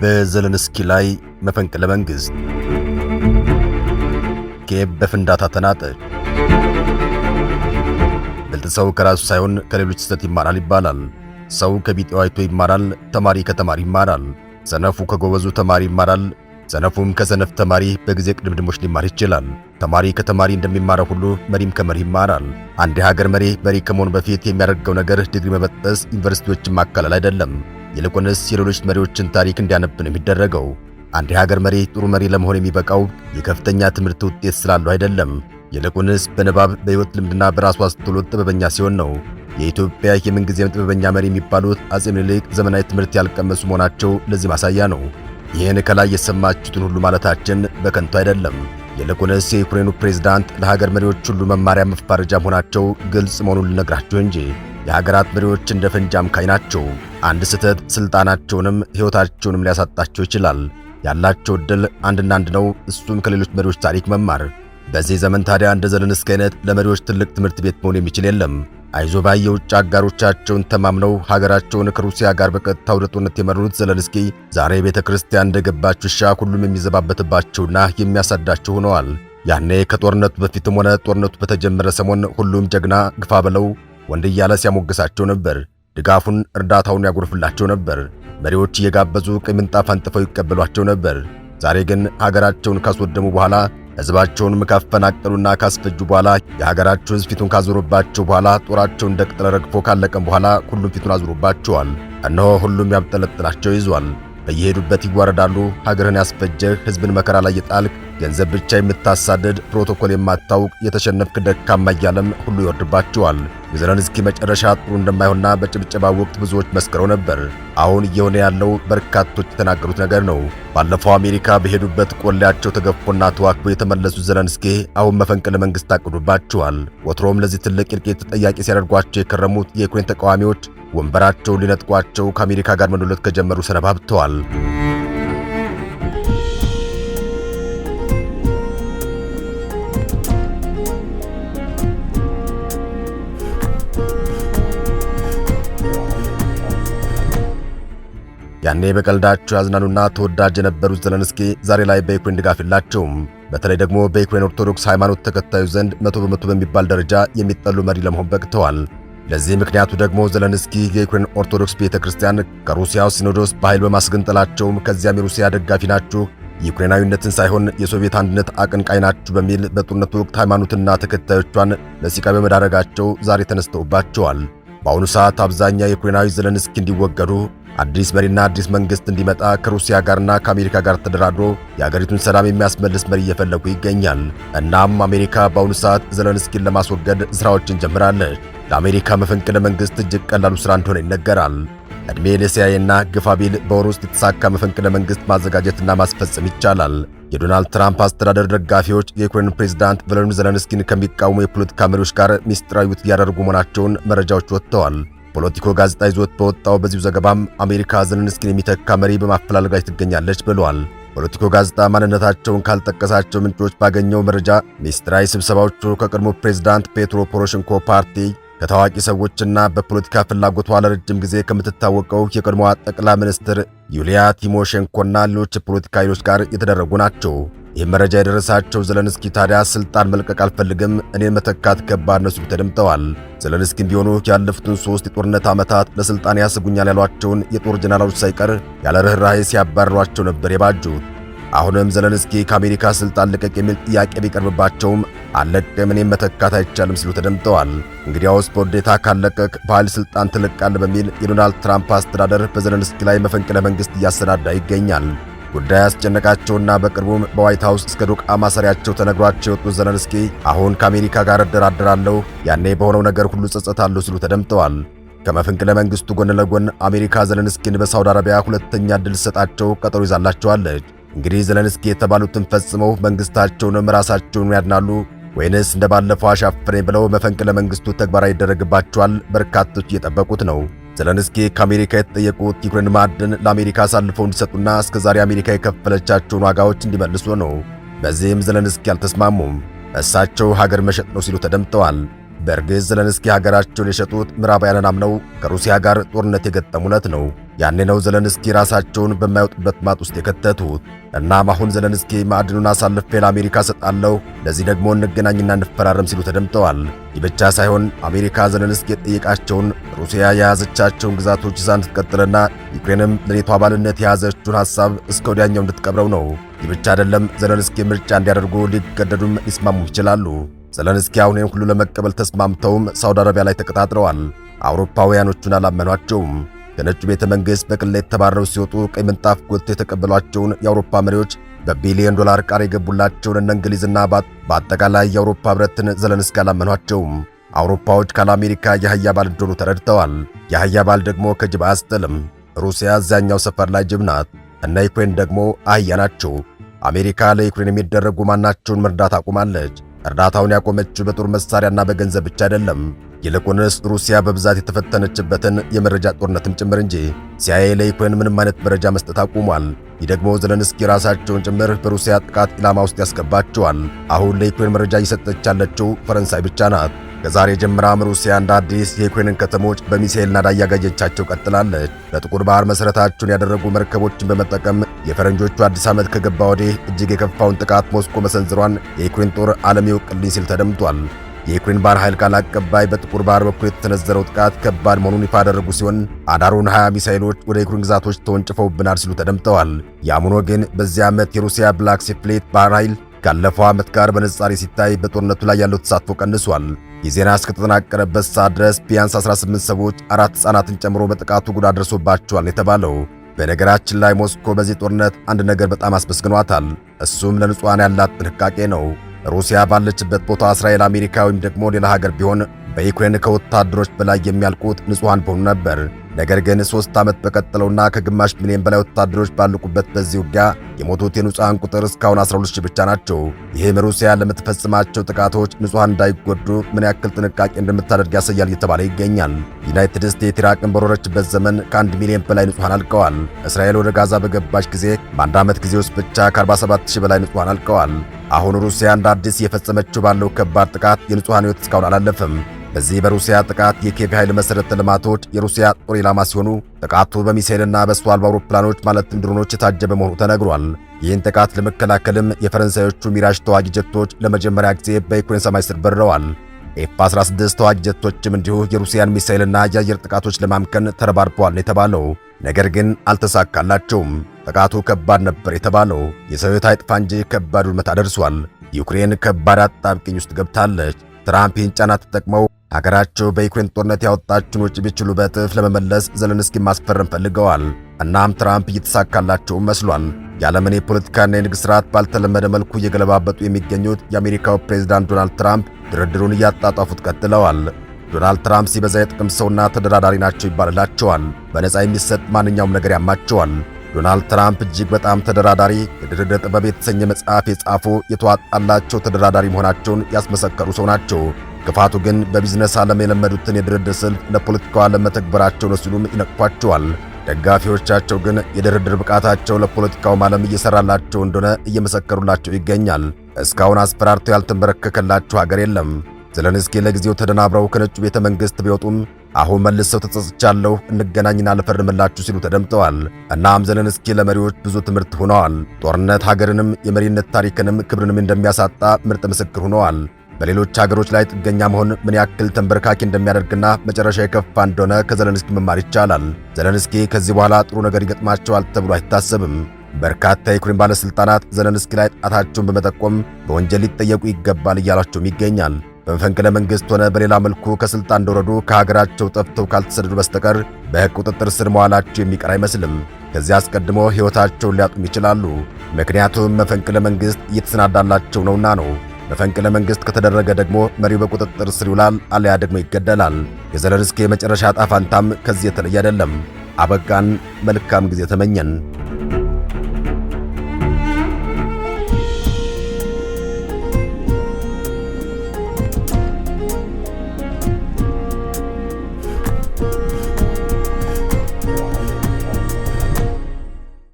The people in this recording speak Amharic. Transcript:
በዘለንስኪ ላይ መፈንቅለ መንግስት። ኪየቭ በፍንዳታ ተናጠች። ብልጥ ሰው ከራሱ ሳይሆን ከሌሎች ስህተት ይማራል ይባላል። ሰው ከቢጤው አይቶ ይማራል። ተማሪ ከተማሪ ይማራል። ሰነፉ ከጎበዙ ተማሪ ይማራል። ሰነፉም ከሰነፍ ተማሪ በጊዜ ቅድምድሞች ሊማር ይችላል። ተማሪ ከተማሪ እንደሚማረው ሁሉ መሪም ከመሪ ይማራል። አንድ የሀገር መሪ ከመሆኑ በፊት የሚያደርገው ነገር ዲግሪ መበጠስ፣ ዩኒቨርሲቲዎችን ማካለል አይደለም። ይልቁንስ የሌሎች መሪዎችን ታሪክ እንዲያነብ ነው የሚደረገው። አንድ የሀገር መሪ ጥሩ መሪ ለመሆን የሚበቃው የከፍተኛ ትምህርት ውጤት ስላለው አይደለም። ይልቁንስ በንባብ በሕይወት ልምድና በራሱ አስተውሎት ጥበበኛ ሲሆን ነው። የኢትዮጵያ የምንጊዜም ጥበበኛ መሪ የሚባሉት አጼ ምኒልክ ዘመናዊ ትምህርት ያልቀመሱ መሆናቸው ለዚህ ማሳያ ነው። ይህን ከላይ የሰማችሁትን ሁሉ ማለታችን በከንቱ አይደለም። ይልቁንስ የዩክሬኑ ፕሬዝዳንት ለሀገር መሪዎች ሁሉ መማሪያ መፋረጃ መሆናቸው ግልጽ መሆኑን ልነግራችሁ እንጂ የሀገራት መሪዎች እንደ ፈንጂ አምካኝ ናቸው። አንድ ስህተት ስልጣናቸውንም ሕይወታቸውንም ሊያሳጣቸው ይችላል። ያላቸው ዕድል አንድና አንድ ነው፣ እሱም ከሌሎች መሪዎች ታሪክ መማር። በዚህ ዘመን ታዲያ እንደ ዘለንስኪ አይነት ለመሪዎች ትልቅ ትምህርት ቤት መሆን የሚችል የለም። አይዞባይ የውጭ አጋሮቻቸውን ተማምነው ሀገራቸውን ከሩሲያ ጋር በቀጥታ ወደ ጦርነት የመሩት ዘለንስኪ ዛሬ ቤተ ክርስቲያን እንደገባች ውሻ ሁሉም የሚዘባበትባቸውና የሚያሳዳቸው ሆነዋል። ያኔ ከጦርነቱ በፊትም ሆነ ጦርነቱ በተጀመረ ሰሞን ሁሉም ጀግና ግፋ በለው ወንድ እያለ ሲያሞግሳቸው ነበር። ድጋፉን እርዳታውን ያጎርፍላቸው ነበር። መሪዎች እየጋበዙ ቀይ ምንጣፍ አንጥፈው ይቀበሏቸው ነበር። ዛሬ ግን ሀገራቸውን ካስወደሙ በኋላ ሕዝባቸውን ካፈናቀሉና ካስፈጁ በኋላ የሀገራቸው ሕዝብ ፊቱን ካዞሩባቸው በኋላ ጦራቸውን እንደ ቅጠል ረግፎ ካለቀም በኋላ ሁሉም ፊቱን አዙሮባቸዋል። እነሆ ሁሉም ያብጠለጥላቸው ይዟል። በየሄዱበት ይዋረዳሉ። ሀገርን ያስፈጀህ፣ ሕዝብን መከራ ላይ የጣልክ፣ ገንዘብ ብቻ የምታሳድድ፣ ፕሮቶኮል የማታውቅ፣ የተሸነፍክ ደካማ እያለም ሁሉ ይወርድባቸዋል። የዘለንስኪ መጨረሻ ጥሩ እንደማይሆንና በጭብጨባ ወቅት ብዙዎች መስክረው ነበር። አሁን እየሆነ ያለው በርካቶች የተናገሩት ነገር ነው። ባለፈው አሜሪካ በሄዱበት ቆሌያቸው ተገፎና ተዋክቦ የተመለሱት ዘለንስኪ አሁን መፈንቅለ መንግስት አቅዱባቸዋል። ወትሮም ለዚህ ትልቅ እልቂት ተጠያቂ ሲያደርጓቸው የከረሙት የዩክሬን ተቃዋሚዎች ወንበራቸውን ሊነጥቋቸው ከአሜሪካ ጋር መኖለት ከጀመሩ ሰነባብተዋል። ያኔ በቀልዳቸው ያዝናኑና ተወዳጅ የነበሩት ዘለንስኪ ዛሬ ላይ በዩክሬን ድጋፍ የላቸውም። በተለይ ደግሞ በዩክሬን ኦርቶዶክስ ሃይማኖት ተከታዮች ዘንድ 100% በሚባል ደረጃ የሚጠሉ መሪ ለመሆን በቅተዋል። ለዚህ ምክንያቱ ደግሞ ዘለንስኪ የዩክሬን ኦርቶዶክስ ቤተክርስቲያን ከሩሲያው ሲኖዶስ በኃይል በማስገንጠላቸው ከዚያም የሩሲያ ደጋፊ ናችሁ፣ ዩክሬናዊነትን ሳይሆን የሶቪየት አንድነት አቀንቃኝ ናችሁ በሚል በጦርነቱ ወቅት ሃይማኖትና ተከታዮቿን ለስቃይ በመዳረጋቸው ዛሬ ተነስተውባቸዋል። በአሁኑ ሰዓት አብዛኛው ዩክሬናዊ ዘለንስኪ እንዲወገዱ አዲስ መሪና አዲስ መንግስት እንዲመጣ ከሩሲያ ጋርና ከአሜሪካ ጋር ተደራድሮ የአገሪቱን ሰላም የሚያስመልስ መሪ እየፈለጉ ይገኛል። እናም አሜሪካ በአሁኑ ሰዓት ዘለንስኪን ለማስወገድ ስራዎችን ጀምራለች። ለአሜሪካ መፈንቅለ መንግስት እጅግ ቀላሉ ስራ እንደሆነ ይነገራል። ዕድሜ ለሲአይኤና ግፋቢል በወር ውስጥ የተሳካ መፈንቅለ መንግስት ማዘጋጀትና ማስፈጸም ይቻላል። የዶናልድ ትራምፕ አስተዳደር ደጋፊዎች የዩክሬን ፕሬዝዳንት ቮሎዲሚር ዘለንስኪን ከሚቃወሙ የፖለቲካ መሪዎች ጋር ሚስጥራዊ ውይይት እያደረጉ መሆናቸውን መረጃዎች ወጥተዋል። ፖለቲኮ ጋዜጣ ይዞት በወጣው በዚሁ ዘገባም አሜሪካ ዘለንስኪን የሚተካ መሪ በማፈላለግ ላይ ትገኛለች ብሏል። ፖለቲኮ ጋዜጣ ማንነታቸውን ካልጠቀሳቸው ምንጮች ባገኘው መረጃ ሚስጥራዊ ስብሰባዎቹ ከቀድሞ ፕሬዝዳንት ፔትሮ ፖሮሼንኮ ፓርቲ ከታዋቂ ሰዎችና በፖለቲካ ፍላጎቷ ለረጅም ጊዜ ከምትታወቀው የቀድሞዋ ጠቅላይ ሚኒስትር ዩሊያ ቲሞሼንኮና ሌሎች የፖለቲካ ኃይሎች ጋር የተደረጉ ናቸው። ይህ መረጃ የደረሳቸው ዘለንስኪ ታዲያ ስልጣን መልቀቅ አልፈልግም፣ እኔን መተካት ከባድ ነው ሲሉ ተደምጠዋል። ዘለንስኪም ቢሆኑ ያለፉትን 3 የጦርነት ዓመታት ለስልጣን ያስጉኛል ያሏቸውን የጦር ጀነራሎች ሳይቀር ያለ ርኅራኄ ሲያባርሯቸው ነበር የባጁት። አሁንም ዘለንስኪ ከአሜሪካ ስልጣን ልቀቅ የሚል ጥያቄ ቢቀርብባቸውም አልለቅም፣ እኔን መተካት አይቻልም ሲሉ ተደምጠዋል። እንግዲያውስ በውዴታ ካለቀቅ በኃይል ስልጣን ትለቃለህ በሚል የዶናልድ ትራምፕ አስተዳደር በዘለንስኪ ላይ መፈንቅለ መንግስት እያሰናዳ ይገኛል። ጉዳይ ያስጨነቃቸውና በቅርቡም በዋይት ሃውስ እስከ ዶቃ ማሰሪያቸው ተነግሯቸው የወጡት ዘለንስኪ አሁን ከአሜሪካ ጋር እደራደራለሁ፣ ያኔ በሆነው ነገር ሁሉ ጸጸታለሁ ሲሉ ተደምጠዋል። ከመፈንቅለ መንግስቱ ጎን ለጎን አሜሪካ ዘለንስኪን በሳውዲ አረቢያ ሁለተኛ ዕድል ሰጣቸው ቀጠሮ ይዛላቸዋለች። እንግዲህ ዘለንስኪ የተባሉትን ፈጽመው መንግስታቸውንም ራሳቸውን ያድናሉ ወይንስ እንደባለፈው አሻፍረኝ ብለው መፈንቅለ መንግስቱ ተግባራዊ ይደረግባቸዋል? በርካቶች እየጠበቁት ነው። ዘለንስኪ ከአሜሪካ የተጠየቁት ዩክሬን ማዕድን ለአሜሪካ አሳልፈው እንዲሰጡና እስከዛሬ አሜሪካ የከፈለቻቸውን ዋጋዎች እንዲመልሱ ነው። በዚህም ዘለንስኪ አልተስማሙም። እሳቸው ሀገር መሸጥ ነው ሲሉ ተደምጠዋል። በእርግጥ ዘለንስኪ ሀገራቸውን የሸጡት ምዕራባውያንን አምነው ከሩሲያ ጋር ጦርነት የገጠሙለት ነው። ያኔ ነው ዘለንስኪ ራሳቸውን በማይወጡበት ማጥ ውስጥ የከተቱት። እናም አሁን ዘለንስኪ ማዕድኑን አሳልፌ ለአሜሪካ ሰጣለሁ፣ ለዚህ ደግሞ እንገናኝና እንፈራረም ሲሉ ተደምጠዋል። ይህ ብቻ ሳይሆን አሜሪካ ዘለንስኪ የጠየቃቸውን ሩሲያ የያዘቻቸውን ግዛቶች ይዛ እንድትቀጥልና ዩክሬንም ለኔቶ አባልነት የያዘችውን ሐሳብ እስከ ወዲያኛው እንድትቀብረው ነው። ይህ ብቻ አይደለም፣ ዘለንስኪ ምርጫ እንዲያደርጉ ሊገደዱም ሊስማሙም ይችላሉ። ዘለንስኪ አሁን ይህን ሁሉ ለመቀበል ተስማምተውም ሳውዲ አረቢያ ላይ ተቀጣጥረዋል። አውሮፓውያኖቹን አላመኗቸውም። ከነጩ ቤተ መንግሥት በቅሌት ተባረው ሲወጡ ቀይ ምንጣፍ ጎትተው የተቀበሏቸውን የአውሮፓ መሪዎች በቢሊዮን ዶላር ቃል የገቡላቸውን እነ እንግሊዝና በአጠቃላይ የአውሮፓ ሕብረትን ዘለንስኪ አላመኗቸውም። አውሮፓዎች ካለ አሜሪካ የአህያ ባል እንደሆኑ ተረድተዋል። የአህያ ባል ደግሞ ከጅብ አያስጥልም። ሩሲያ እዚያኛው ሰፈር ላይ ጅብ ናት፣ እነ ዩክሬን ደግሞ አህያ ናቸው። አሜሪካ ለዩክሬን የሚደረጉ ማናቸውን መርዳት አቁማለች። እርዳታውን ያቆመችው በጦር መሳሪያና በገንዘብ ብቻ አይደለም፣ ይልቁንስ ሩሲያ በብዛት የተፈተነችበትን የመረጃ ጦርነትም ጭምር እንጂ። ሲአይኤ ለዩክሬን ምንም አይነት መረጃ መስጠት አቁሟል። ይህ ደግሞ ዘለንስኪ ራሳቸውን ጭምር በሩሲያ ጥቃት ኢላማ ውስጥ ያስገባቸዋል። አሁን ለዩክሬን መረጃ እየሰጠች ያለችው ፈረንሳይ ብቻ ናት። ከዛሬ ጀምራም ሩሲያ እንደ አዲስ የዩክሬንን ከተሞች በሚሳኤል ናዳ እያጋየቻቸው ቀጥላለች። በጥቁር ባህር መሠረታቸውን ያደረጉ መርከቦችን በመጠቀም የፈረንጆቹ አዲስ ዓመት ከገባ ወዲህ እጅግ የከፋውን ጥቃት ሞስኮ መሰንዝሯን የዩክሬን ጦር ዓለም ይወቅልኝ ሲል ተደምጧል። የዩክሬን ባህር ኃይል ቃል አቀባይ በጥቁር ባህር በኩል የተሰነዘረው ጥቃት ከባድ መሆኑን ይፋ ያደረጉ ሲሆን አዳሩን 20 ሚሳኤሎች ወደ ዩክሬን ግዛቶች ተወንጭፈውብናል ሲሉ ተደምጠዋል። ያም ሆኖ ግን በዚህ ዓመት የሩሲያ ብላክ ሲ ፍሊት ባህር ኃይል ካለፈው ዓመት ጋር በንጻሬ ሲታይ በጦርነቱ ላይ ያለው ተሳትፎ ቀንሷል። የዜና እስከተጠናቀረበት ሰዓት ድረስ ቢያንስ 18 ሰዎች 4 ሕፃናትን ጨምሮ በጥቃቱ ጉዳት ደርሶባቸዋል የተባለው። በነገራችን ላይ ሞስኮ በዚህ ጦርነት አንድ ነገር በጣም አስመስግኗታል። እሱም ለንጹሃን ያላት ጥንቃቄ ነው። ሩሲያ ባለችበት ቦታ እስራኤል፣ አሜሪካ ወይም ደግሞ ሌላ ሀገር ቢሆን በዩክሬን ከወታደሮች በላይ የሚያልቁት ንጹሃን በሆኑ ነበር። ነገር ግን 3 ዓመት በቀጠለውና ከግማሽ ሚሊዮን በላይ ወታደሮች ባለቁበት በዚህ ውጊያ የሞቱት የንጹሃን ቁጥር እስካሁን 12 ሺህ ብቻ ናቸው። ይህም ሩሲያ ለምትፈጽማቸው ጥቃቶች ንጹሃን እንዳይጎዱ ምን ያክል ጥንቃቄ እንደምታደርግ ያሳያል እየተባለ ይገኛል። ዩናይትድ ስቴትስ ኢራቅን በወረረችበት ዘመን ከ1 ሚሊዮን በላይ ንጹሃን አልቀዋል። እስራኤል ወደ ጋዛ በገባች ጊዜ በአንድ ዓመት ጊዜ ውስጥ ብቻ ከ47 ሺህ በላይ ንጹሃን አልቀዋል። አሁን ሩሲያ እንደ አዲስ እየፈጸመችው ባለው ከባድ ጥቃት የንጹሃን ሕይወት እስካሁን አላለፈም። በዚህ በሩሲያ ጥቃት የኪየቭ ኃይል መሠረተ ልማቶች የሩሲያ ጦር ኢላማ ሲሆኑ ጥቃቱ በሚሳኤልና በሰው አልባ አውሮፕላኖች ማለትም ድሮኖች የታጀበ መሆኑ ተነግሯል። ይህን ጥቃት ለመከላከልም የፈረንሳዮቹ ሚራዥ ተዋጊ ጀቶች ለመጀመሪያ ጊዜ በዩክሬን ሰማይ ስር በረዋል። ኤፍ-16 ተዋጊ ጀቶችም እንዲሁ የሩሲያን ሚሳኤልና የአየር ጥቃቶች ለማምከን ተረባርበዋል የተባለው ነገር ግን አልተሳካላቸውም። ጥቃቱ ከባድ ነበር የተባለው የሰው ሕይወት አይጥፋ እንጂ ከባድ ውድመት አደርሷል። ዩክሬን ከባድ አጣብቂኝ ውስጥ ገብታለች። ትራምፕ ይህን ጫና ተጠቅመው ሀገራቸው በዩክሬን ጦርነት ያወጣችውን ወጪ ቢችሉ በእጥፍ ለመመለስ ዘለንስኪን ማስፈረም ፈልገዋል። እናም ትራምፕ እየተሳካላቸው መስሏል። የዓለምን የፖለቲካና የንግድ ሥርዓት ባልተለመደ መልኩ እየገለባበጡ የሚገኙት የአሜሪካው ፕሬዝዳንት ዶናልድ ትራምፕ ድርድሩን እያጣጣፉት ቀጥለዋል። ዶናልድ ትራምፕ ሲበዛ የጥቅም ሰውና ተደራዳሪ ናቸው ይባልላቸዋል። በነፃ የሚሰጥ ማንኛውም ነገር ያማቸዋል። ዶናልድ ትራምፕ እጅግ በጣም ተደራዳሪ፣ የድርድር ጥበብ የተሰኘ መጽሐፍ የጻፉ የተዋጣላቸው ተደራዳሪ መሆናቸውን ያስመሰከሩ ሰው ናቸው። ክፋቱ ግን በቢዝነስ ዓለም የለመዱትን የድርድር ስልት ለፖለቲካው ዓለም መተግበራቸው ነው ሲሉም ይነቅፏቸዋል። ደጋፊዎቻቸው ግን የድርድር ብቃታቸው ለፖለቲካው ዓለም እየሰራላቸው እንደሆነ እየመሰከሩላቸው ይገኛል። እስካሁን አስፈራርተው ያልተንበረከከላቸው ሀገር የለም። ዘለንስኪ ለጊዜው ተደናብረው ከነጩ ቤተ መንግሥት ቢወጡም አሁን መልሰው ተጸጽቻለሁ፣ እንገናኝና ልፈርምላችሁ ሲሉ ተደምጠዋል። እናም ዘለንስኪ ለመሪዎች ብዙ ትምህርት ሆነዋል። ጦርነት ሀገርንም የመሪነት ታሪክንም ክብርንም እንደሚያሳጣ ምርጥ ምስክር ሆነዋል። በሌሎች ሀገሮች ላይ ጥገኛ መሆን ምን ያክል ተንበርካኪ እንደሚያደርግና መጨረሻ የከፋ እንደሆነ ከዘለንስኪ መማር ይቻላል። ዘለንስኪ ከዚህ በኋላ ጥሩ ነገር ይገጥማቸዋል ተብሎ አይታሰብም። በርካታ የዩክሬን ባለስልጣናት ዘለንስኪ ላይ ጣታቸውን በመጠቆም በወንጀል ሊጠየቁ ይገባል እያሏቸውም ይገኛል። በመፈንቅለ መንግሥት ሆነ በሌላ መልኩ ከስልጣን እንደወረዱ ከሀገራቸው ጠፍተው ካልተሰደዱ በስተቀር በሕግ ቁጥጥር ስር መዋላቸው የሚቀር አይመስልም። ከዚህ አስቀድሞ ሕይወታቸውን ሊያጡም ይችላሉ። ምክንያቱም መፈንቅለ መንግሥት እየተሰናዳላቸው ነውና ነው። መፈንቅለ መንግሥት ከተደረገ ደግሞ መሪው በቁጥጥር ስር ይውላል፣ አለያ ደግሞ ይገደላል። የዘለንስኪ የመጨረሻ ዕጣ ፈንታም ከዚህ የተለየ አይደለም። አበቃን። መልካም ጊዜ ተመኘን።